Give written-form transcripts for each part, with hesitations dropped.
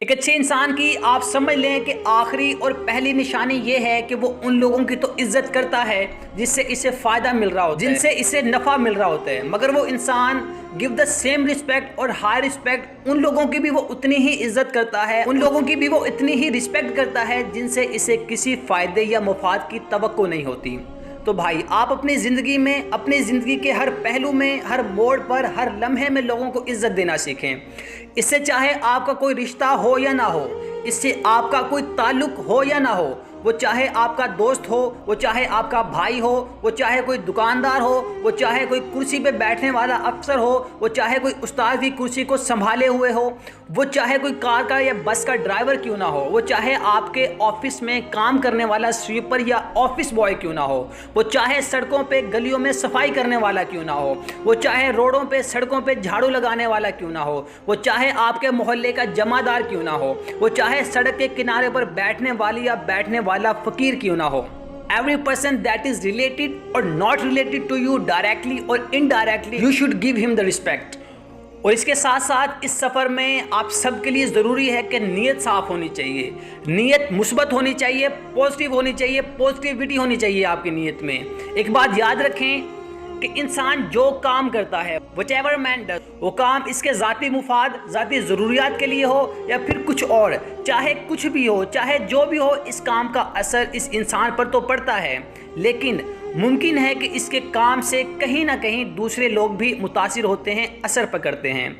एक अच्छे इंसान की आप समझ लें कि आखिरी और पहली निशानी ये है कि वो उन लोगों की तो इज्जत करता है जिससे इसे फ़ायदा मिल रहा होता है, जिनसे इसे नफ़ा मिल रहा होता है, मगर वो इंसान गिव द सेम रिस्पेक्ट और हाई रिस्पेक्ट उन लोगों की भी वो उतनी ही इज्जत करता है, उन लोगों की भी वो इतनी ही रिस्पेक्ट करता है जिनसे इसे किसी फ़ायदे या मुफाद की तवक्को नहीं होती। तो भाई आप अपनी ज़िंदगी में, अपनी ज़िंदगी के हर पहलू में, हर मोड़ पर, हर लम्हे में लोगों को इज्जत देना सीखें। इससे चाहे आपका कोई रिश्ता हो या ना हो, इससे आपका कोई ताल्लुक़ हो या ना हो, वो चाहे आपका दोस्त हो, वो चाहे आपका भाई हो, वो चाहे कोई दुकानदार हो, वो चाहे कोई कुर्सी पे बैठने वाला अफसर हो, वो चाहे कोई उस्ताद की कुर्सी को संभाले हुए हो, वो चाहे कोई कार का या बस का ड्राइवर क्यों ना हो, वो चाहे आपके ऑफिस में काम करने वाला स्वीपर या ऑफिस बॉय क्यों ना हो, वो चाहे सड़कों पे गलियों में सफाई करने वाला क्यों ना हो, वो चाहे रोडों पे सड़कों पे झाड़ू लगाने वाला क्यों ना हो, वो चाहे आपके मोहल्ले का जमादार क्यों ना हो, वो चाहे सड़क के किनारे पर बैठने वाली या बैठने वाला फकीर क्यों ना हो। Every person that is related or not related to you directly or indirectly, you should give him the respect. और इसके साथ साथ इस सफ़र में आप सबके लिए ज़रूरी है कि नीयत साफ़ होनी चाहिए, नीयत मुस्बत होनी चाहिए, पॉजिटिव होनी चाहिए, पॉजिटिविटी होनी चाहिए आपकी नीयत में। एक बात याद रखें कि इंसान जो काम करता है, व्हाटएवर मैन डज, वो काम इसके ज़ाती मुफाद, ज़ाती ज़रूरियात के लिए हो या फिर कुछ और, चाहे कुछ भी हो, चाहे जो भी हो, इस काम का असर इस इंसान पर तो पड़ता है, लेकिन मुमकिन है कि इसके काम से कहीं ना कहीं दूसरे लोग भी मुतासिर होते हैं, असर पकड़ते हैं।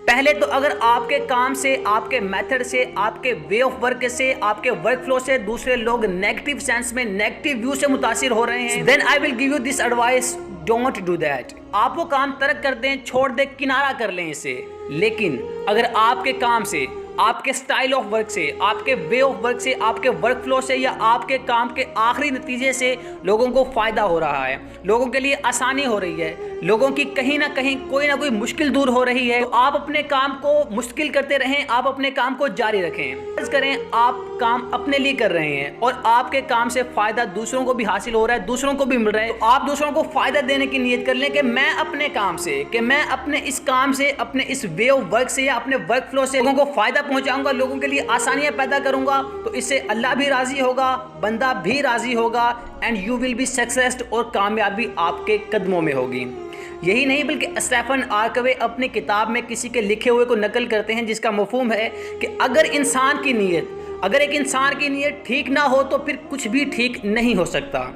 पहले तो अगर आपके काम से, आपके मेथड से, आपके वे ऑफ वर्क से, आपके वर्क फ्लो से दूसरे लोग नेगेटिव सेंस में, नेगेटिव व्यू से मुतासिर हो रहे हैं, then I will give you this advice, don't do that. आप वो काम तर्क कर दें, छोड़ दें, किनारा कर लें इसे। लेकिन अगर आपके काम से, आपके स्टाइल ऑफ वर्क से, आपके वे ऑफ वर्क से, आपके वर्क फ्लो से या आपके काम के आखिरी नतीजे से लोगों को फ़ायदा हो रहा है, लोगों के लिए आसानी हो रही है, लोगों की कहीं ना कहीं कोई ना कोई मुश्किल दूर हो रही है, तो आप अपने काम को मुश्किल करते रहें, आप अपने काम को जारी रखें। फर्ज करें आप काम अपने लिए कर रहे हैं और आपके काम से फ़ायदा दूसरों को भी हासिल हो रहा है, दूसरों को भी मिल रहा है, तो आप दूसरों को फ़ायदा देने की नीयत कर लें कि मैं अपने काम से, कि मैं अपने इस काम से, अपने इस वे ऑफ वर्क से या अपने वर्क फ्लो से लोगों को फ़ायदा पहुंचाऊंगा, लोगों के लिए आसानियां पैदा करूंगा, तो इससे अल्लाह भी राज़ी होगा, बंदा भी राज़ी होगा, एंड यू विल बी सक्सेस्ड, और कामयाबी आपके कदमों में होगी। यही नहीं बल्कि स्टीफन आर्कवे अपनी किताब में किसी के लिखे हुए को नकल करते हैं, जिसका मफहूम है कि अगर एक इंसान की नीयत ठीक ना हो तो फिर कुछ भी ठीक नहीं हो सकता।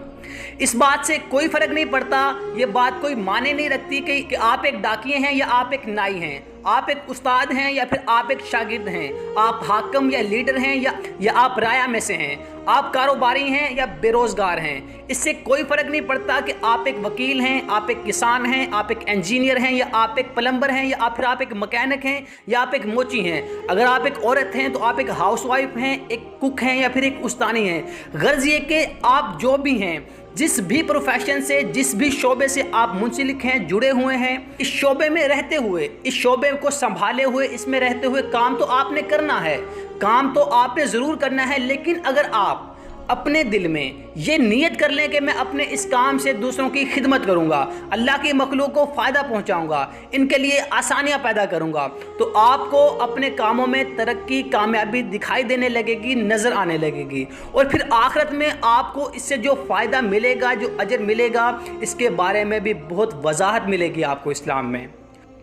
इस बात से कोई फर्क नहीं पड़ता, ये बात कोई माने नहीं रखती कि आप एक डाकिये हैं या आप एक नाई हैं, आप एक उस्ताद हैं या फिर आप एक शागिर्द हैं, आप हाकिम या लीडर हैं या आप राया में से हैं, आप कारोबारी हैं या बेरोज़गार हैं। इससे कोई फ़र्क नहीं पड़ता कि आप एक वकील हैं, आप एक किसान हैं, आप एक इंजीनियर हैं या आप एक प्लम्बर हैं या फिर आप एक मैकेनिक हैं या आप एक मोची हैं। अगर आप एक औरत हैं तो आप एक हाउसवाइफ हैं, एक कुक हैं या फिर एक उस्तानी हैं। गर्ज़ ये कि आप जो भी हैं, जिस भी प्रोफेशन से, जिस भी शोबे से आप मुंसलिक हैं, जुड़े हुए हैं, इस शोबे में रहते हुए, इस शोबे को संभाले हुए, इसमें रहते हुए काम तो आपने करना है, काम तो आपने ज़रूर करना है। लेकिन अगर आप अपने दिल में ये नीयत कर लें कि मैं अपने इस काम से दूसरों की खिदमत करूंगा, अल्लाह की मखलूक को फ़ायदा पहुंचाऊंगा, इनके लिए आसानियां पैदा करूंगा, तो आपको अपने कामों में तरक्की, कामयाबी दिखाई देने लगेगी, नज़र आने लगेगी, और फिर आखिरत में आपको इससे जो फ़ायदा मिलेगा, जो अजर मिलेगा, इसके बारे में भी बहुत वजाहत मिलेगी आपको इस्लाम में।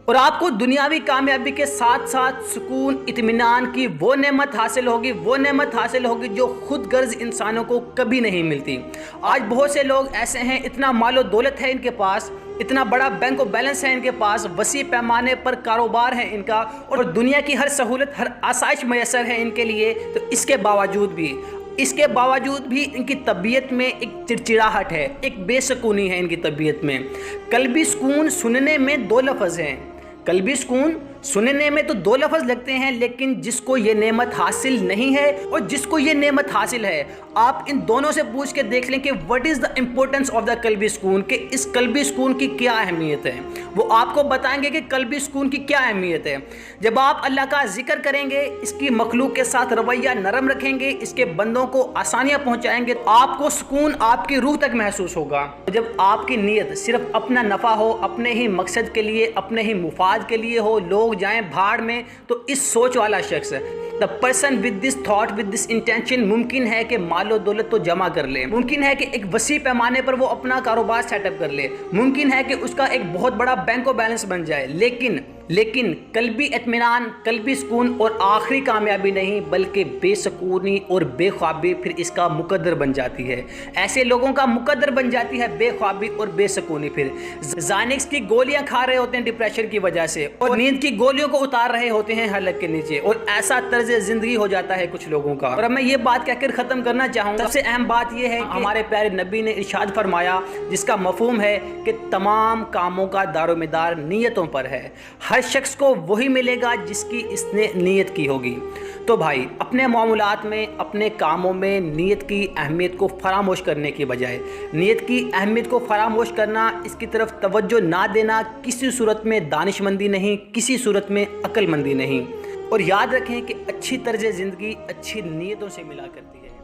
और आपको दुनियावी कामयाबी के साथ साथ सुकून, इत्मीनान की वो नेमत हासिल होगी जो खुद गर्ज इंसानों को कभी नहीं मिलती। आज बहुत से लोग ऐसे हैं, इतना मालो दौलत है इनके पास, इतना बड़ा बैंक ऑफ बैलेंस है इनके पास, वसी पैमाने पर कारोबार है इनका, और दुनिया की हर सहूलत, हर आसाइश मैसर है इनके लिए, तो इसके बावजूद भी इनकी तबीयत में एक चिड़चिड़ाहट है, एक बेसुकूनी है इनकी तबीयत में। कल्बी सुकून सुनने में दो लफ्ज़ हैं, कल्बी सुकून सुनने में तो दो लफ्ज़ लगते हैं, लेकिन जिसको ये नेमत हासिल नहीं है और जिसको ये नेमत हासिल है, आप इन दोनों से पूछ के देख लें कि what is the importance of the कल्बी सुकून, कि इस कल्बी सुकून की क्या अहमियत है। वो आपको बताएंगे कि कल्बी सुकून की क्या अहमियत है। जब आप अल्लाह का जिक्र करेंगे, इसकी मखलूक के साथ रवैया नरम रखेंगे, इसके बंदों को आसानियाँ पहुँचाएंगे, तो आपको सुकून आपकी रूह तक महसूस होगा। जब आपकी नीयत सिर्फ अपना नफ़ा हो, अपने ही मकसद के लिए, अपने ही मुफाद के लिए हो, लोग जाएं भाड़ में, तो इस सोच वाला शख्स the person with this thought with this intention मुमकिन है कि मालो दौलत तो जमा कर ले, मुमकिन है कि एक वसी पैमाने पर वो अपना कारोबार सेटअप कर ले, मुमकिन है कि उसका एक बहुत बड़ा बैंक बैलेंस बन जाए, लेकिन कल्बी इत्मीनान, कल्बी सुकून और आखिरी कामयाबी नहीं बल्कि बेसुकूनी और बेख्वाबी फिर इसका मुकद्दर बन जाती है। ऐसे लोगों का मुकद्दर बन जाती है बेख्वाबी और बेसुकूनी। फिर ज़ानिक्स की गोलियां खा रहे होते हैं डिप्रेशन की वजह से और नींद की गोलियों को उतार रहे होते हैं हलक के नीचे, और ऐसा तर्ज जिंदगी हो जाता है कुछ लोगों का। और अब मैं ये बात कहकर ख़त्म करना चाहूँगा। सबसे अहम बात यह है कि हमारे प्यारे नबी ने इरशाद फरमाया, जिसका मफहूम है कि तमाम कामों का दारोमदार नीयतों पर है। हर शख्स को वही मिलेगा जिसकी इसने नीयत की होगी। तो भाई अपने मामूलात में, अपने कामों में नीयत की अहमियत को फरामोश करने की बजाय नीयत की अहमियत को फरामोश करना, इसकी तरफ तवज्जो ना देना किसी सूरत में दानिशमंदी नहीं, किसी सूरत में अक्लमंदी नहीं। और याद रखें कि अच्छी तर्ज ज़िंदगी अच्छी नीयतों से मिला करती है।